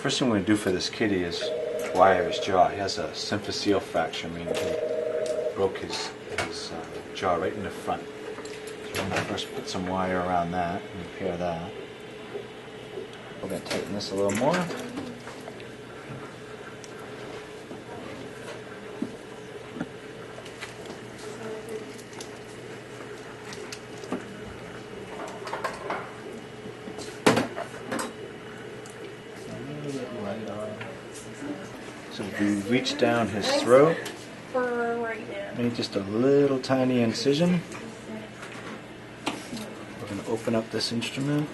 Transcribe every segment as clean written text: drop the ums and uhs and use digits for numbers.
First thing we're going to do for this kitty is wire his jaw. He has a symphyseal fracture, meaning he broke his jaw right in the front. So we're going to first put some wire around that and repair that. We're going to tighten this a little more. So we reach down his throat, made just a little tiny incision. We're going to open up this instrument.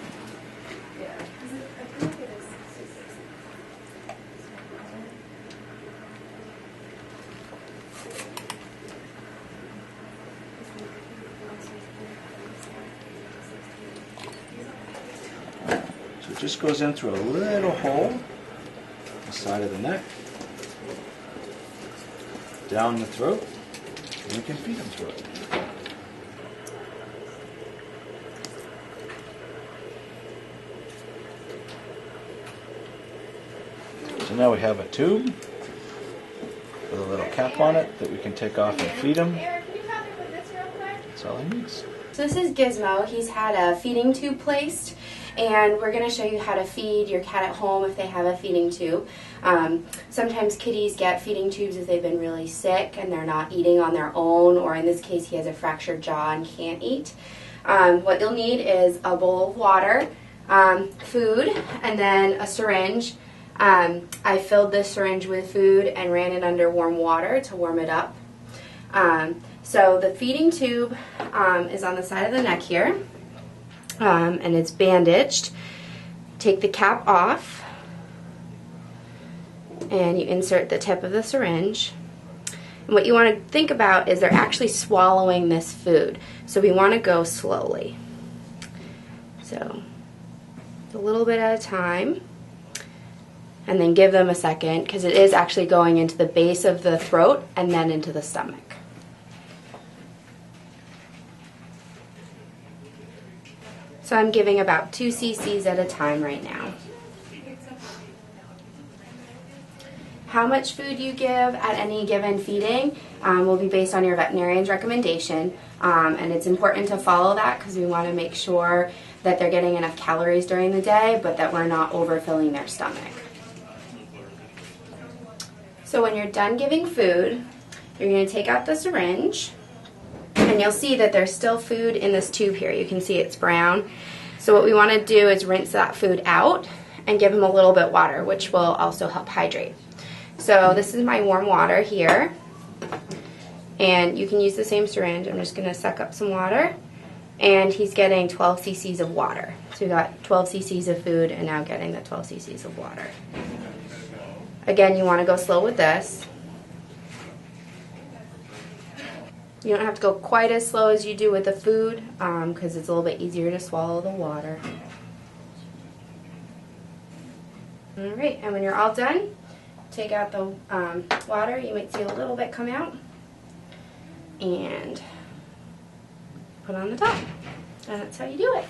So it just goes in through a little hole on the side of the neck, down the throat, and we can feed him through it. So now we have a tube with a little cap on it that we can take off and feed him. That's all he needs. So this is Gizmo. He's had a feeding tube placed, and we're going to show you how to feed your cat at home if they have a feeding tube. Sometimes kitties get feeding tubes if they've been really sick and they're not eating on their own, or in this case he has a fractured jaw and can't eat. What you'll need is a bowl of water, food, and then a syringe. I filled this syringe with food and ran it under warm water to warm it up. So the feeding tube is on the side of the neck here, and it's bandaged. Take the cap off, and you insert the tip of the syringe. And what you want to think about is they're actually swallowing this food, so we want to go slowly. So a little bit at a time, and then give them a second, because it is actually going into the base of the throat and then into the stomach. So I'm giving about 2 cc's at a time right now. How much food you give at any given feeding will be based on your veterinarian's recommendation, and it's important to follow that because we want to make sure that they're getting enough calories during the day, but that we're not overfilling their stomach. So when you're done giving food, you're going to take out the syringe, and you'll see that there's still food in this tube here. You can see it's brown. So what we want to do is rinse that food out and give them a little bit of water, which will also help hydrate. So this is my warm water here, and you can use the same syringe. I'm just going to suck up some water, and he's getting 12 cc's of water. So we got 12 cc's of food and now getting the 12 cc's of water. Again, you want to go slow with this. You don't have to go quite as slow as you do with the food because it's a little bit easier to swallow the water. Alright, and when you're all done, take out the water. You might see a little bit come out. And put on the top. And that's how you do it.